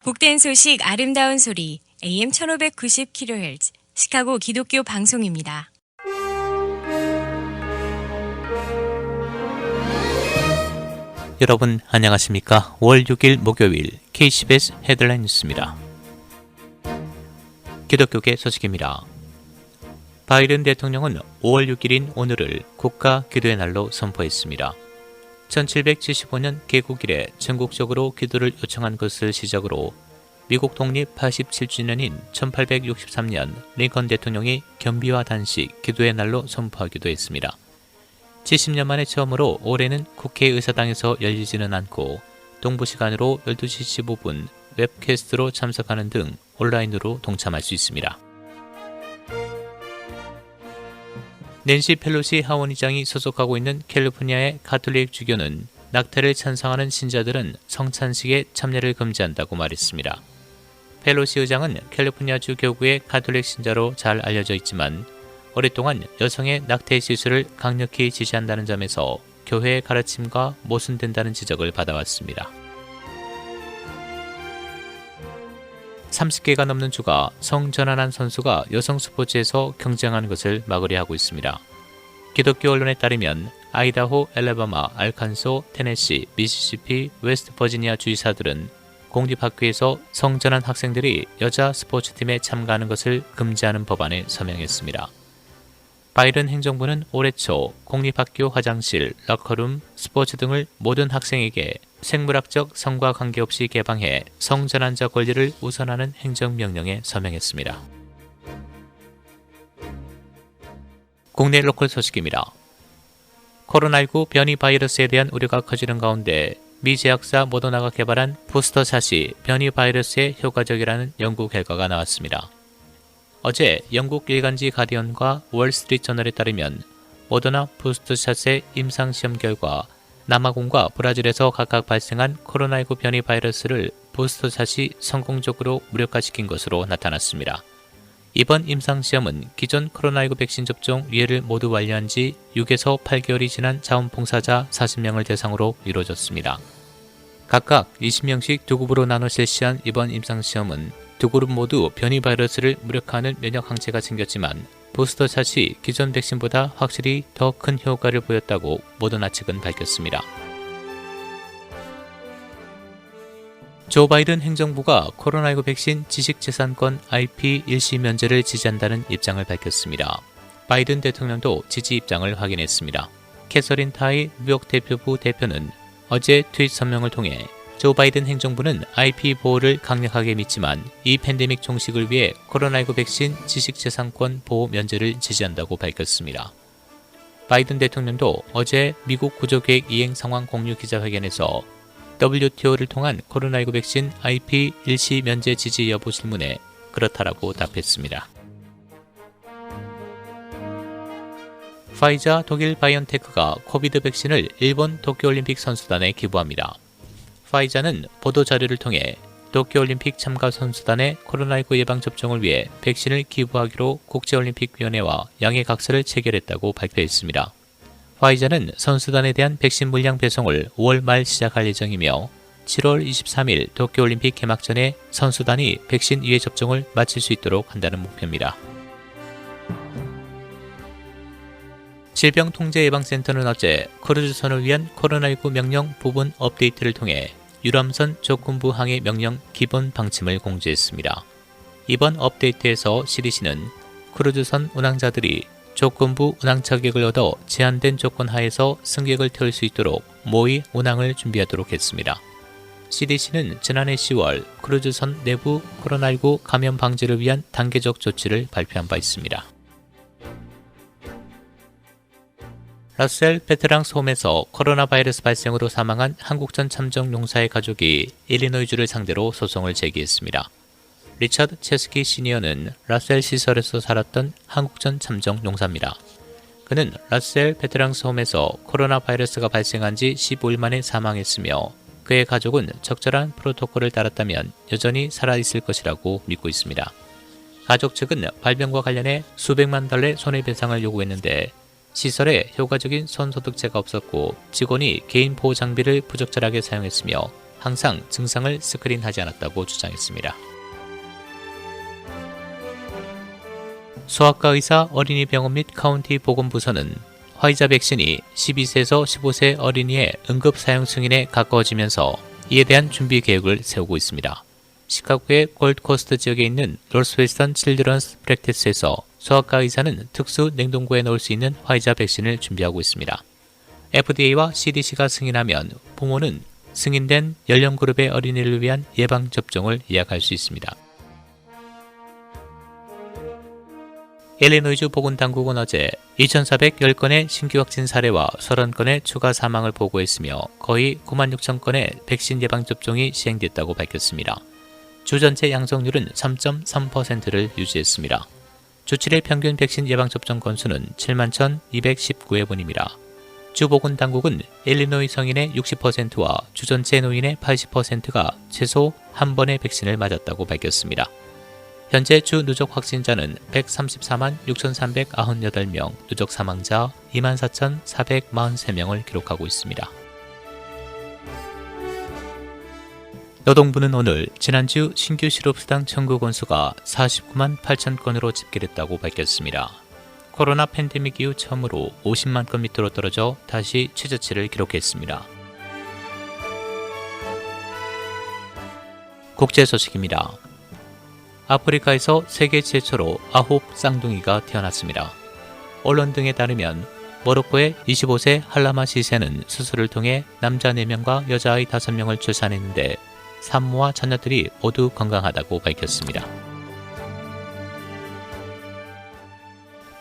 복된 소식 아름다운 소리 AM 1590kHz 시카고 기독교 방송입니다. 여러분 안녕하십니까? 5월 6일 목요일 KCBS 헤드라인 뉴스입니다. 기독교계 소식입니다. 바이든 대통령은 5월 6일인 오늘을 국가 기도의 날로 선포했습니다. 1775년 개국 이래 전국적으로 기도를 요청한 것을 시작으로 미국 독립 87주년인 1863년 링컨 대통령이 겸비와 단식 기도의 날로 선포하기도 했습니다. 70년 만에 처음으로 올해는 국회의사당에서 열리지는 않고 동부 시간으로 12시 15분 웹캐스트로 참석하는 등 온라인으로 동참할 수 있습니다. 낸시 펠로시 하원의장이 소속하고 있는 캘리포니아의 가톨릭 주교는 낙태를 찬성하는 신자들은 성찬식에 참여를 금지한다고 말했습니다. 펠로시 의장은 캘리포니아주 교구의 가톨릭 신자로 잘 알려져 있지만 오랫동안 여성의 낙태 시술을 강력히 지지한다는 점에서 교회의 가르침과 모순된다는 지적을 받아왔습니다. 30개가 넘는 주가 성전환한 선수가 여성 스포츠에서 경쟁하는 것을 막으려 하고 있습니다. 기독교 언론에 따르면 아이다호, 엘레바마, 알칸소, 테네시, 미시시피, 웨스트버지니아 주지사들은 공립학교에서 성전환 학생들이 여자 스포츠팀에 참가하는 것을 금지하는 법안에 서명했습니다. 바이든 행정부는 올해 초 공립학교 화장실, 러커룸, 스포츠 등을 모든 학생에게 생물학적 성과 관계없이 개방해 성전환자 권리를 우선하는 행정명령에 서명했습니다. 국내 로컬 소식입니다. 코로나19 변이 바이러스에 대한 우려가 커지는 가운데 미 제약사 모더나가 개발한 부스터샷이 변이 바이러스에 효과적이라는 연구 결과가 나왔습니다. 어제 영국 일간지 가디언과 월스트리트저널에 따르면 모더나 부스터샷의 임상시험 결과 남아공과 브라질에서 각각 발생한 코로나19 변이 바이러스를 부스터샷이 성공적으로 무력화시킨 것으로 나타났습니다. 이번 임상시험은 기존 코로나19 백신 접종 위해를 모두 완료한 지 6에서 8개월이 지난 자원봉사자 40명을 대상으로 이루어졌습니다. 각각 20명씩 두 그룹으로 나눠 실시한 이번 임상시험은 두 그룹 모두 변이 바이러스를 무력화하는 면역 항체가 생겼지만 부스터샷이 기존 백신보다 확실히 더 큰 효과를 보였다고 모더나 측은 밝혔습니다. 조 바이든 행정부가 코로나19 백신 지식재산권 IP 일시 면제를 지지한다는 입장을 밝혔습니다. 바이든 대통령도 지지 입장을 확인했습니다. 캐서린 타이 뉴욕 대표부 대표는 어제 트윗 성명을 통해 조 바이든 행정부는 IP 보호를 강력하게 믿지만 이 팬데믹 종식을 위해 코로나19 백신 지식재산권 보호 면제를 지지한다고 밝혔습니다. 바이든 대통령도 어제 미국 구조계획 이행 상황 공유 기자회견에서 WTO를 통한 코로나19 백신 IP 일시 면제 지지 여부 질문에 그렇다라고 답했습니다. 파이자 독일 바이온테크가 코비드 백신을 일본 도쿄올림픽 선수단에 기부합니다. 파이자는 보도자료를 통해 도쿄올림픽 참가 선수단의 코로나19 예방접종을 위해 백신을 기부하기로 국제올림픽위원회와 양해각서를 체결했다고 발표했습니다. 파이자는 선수단에 대한 백신 물량 배송을 5월 말 시작할 예정이며 7월 23일 도쿄올림픽 개막 전에 선수단이 백신 2회 접종을 마칠 수 있도록 한다는 목표입니다. 질병통제예방센터는 어제 크루즈선을 위한 코로나19 명령 부분 업데이트를 통해 유람선 조건부 항해 명령 기본 방침을 공지했습니다. 이번 업데이트에서 CDC는 크루즈선 운항자들이 조건부 운항 자격을 얻어 제한된 조건 하에서 승객을 태울 수 있도록 모의 운항을 준비하도록 했습니다. CDC는 지난해 10월 크루즈선 내부 코로나19 감염 방지를 위한 단계적 조치를 발표한 바 있습니다. 러셀 베테랑스 홈에서 코로나 바이러스 발생으로 사망한 한국전 참정 용사의 가족이 일리노이주를 상대로 소송을 제기했습니다. 리처드 체스키 시니어는 러셀 시설에서 살았던 한국전 참정 용사입니다. 그는 러셀 베테랑스 홈에서 코로나 바이러스가 발생한 지 15일 만에 사망했으며 그의 가족은 적절한 프로토콜을 따랐다면 여전히 살아있을 것이라고 믿고 있습니다. 가족 측은 발병과 관련해 수백만 달러의 손해배상을 요구했는데 시설에 효과적인 손소독제가 없었고 직원이 개인 보호 장비를 부적절하게 사용했으며 항상 증상을 스크린하지 않았다고 주장했습니다. 소아과 의사 어린이병원 및 카운티 보건부서는 화이자 백신이 12세에서 15세 어린이의 응급 사용 승인에 가까워지면서 이에 대한 준비 계획을 세우고 있습니다. 시카고의 골드코스트 지역에 있는 노스웨스턴 칠드런스 프랙티스에서 소아과 의사는 특수 냉동고에 넣을 수 있는 화이자 백신을 준비하고 있습니다. FDA와 CDC가 승인하면 부모는 승인된 연령 그룹의 어린이를 위한 예방접종을 예약할 수 있습니다. 일리노이주 보건당국은 어제 2,410건의 신규 확진 사례와 30건의 추가 사망을 보고했으며 거의 96,000건의 백신 예방접종이 시행됐다고 밝혔습니다. 주 전체 양성률은 3.3%를 유지했습니다. 주 7일 평균 백신 예방접종 건수는 71,219회분입니다. 주 보건당국은 일리노이 성인의 60%와 주 전체 노인의 80%가 최소 한 번의 백신을 맞았다고 밝혔습니다. 현재 주 누적 확진자는 134만 6,398명, 누적 사망자 24,443명을 기록하고 있습니다. 노동부는 오늘 지난주 신규 실업수당 청구 건수가 49만 8천 건으로 집계됐다고 밝혔습니다. 코로나 팬데믹 이후 처음으로 50만 건 밑으로 떨어져 다시 최저치를 기록했습니다. 국제 소식입니다. 아프리카에서 세계 최초로 9 쌍둥이가 태어났습니다. 언론 등에 따르면 모로코의 25세 할라마 시세는 수술을 통해 남자 4명과 여자아이 5명을 출산했는데 산모와 자녀들이 모두 건강하다고 밝혔습니다.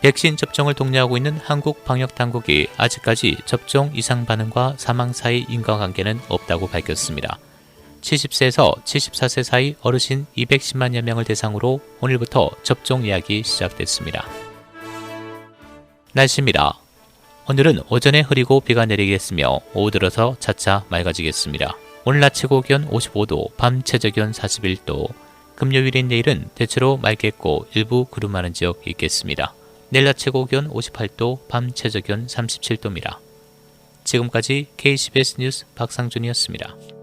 백신 접종을 독려하고 있는 한국 방역당국이 아직까지 접종 이상 반응과 사망 사이 인과관계는 없다고 밝혔습니다. 70세에서 74세 사이 어르신 210만여 명을 대상으로 오늘부터 접종 예약이 시작됐습니다. 날씨입니다. 오늘은 오전에 흐리고 비가 내리겠으며 오후 들어서 차차 맑아지겠습니다. 오늘 낮 최고 기온 55도, 밤 최저 기온 41도, 금요일인 내일은 대체로 맑겠고 일부 구름 많은 지역 있겠습니다. 내일 낮 최고 기온 58도, 밤 최저 기온 37도입니다. 지금까지 KCBS 뉴스 박상준이었습니다.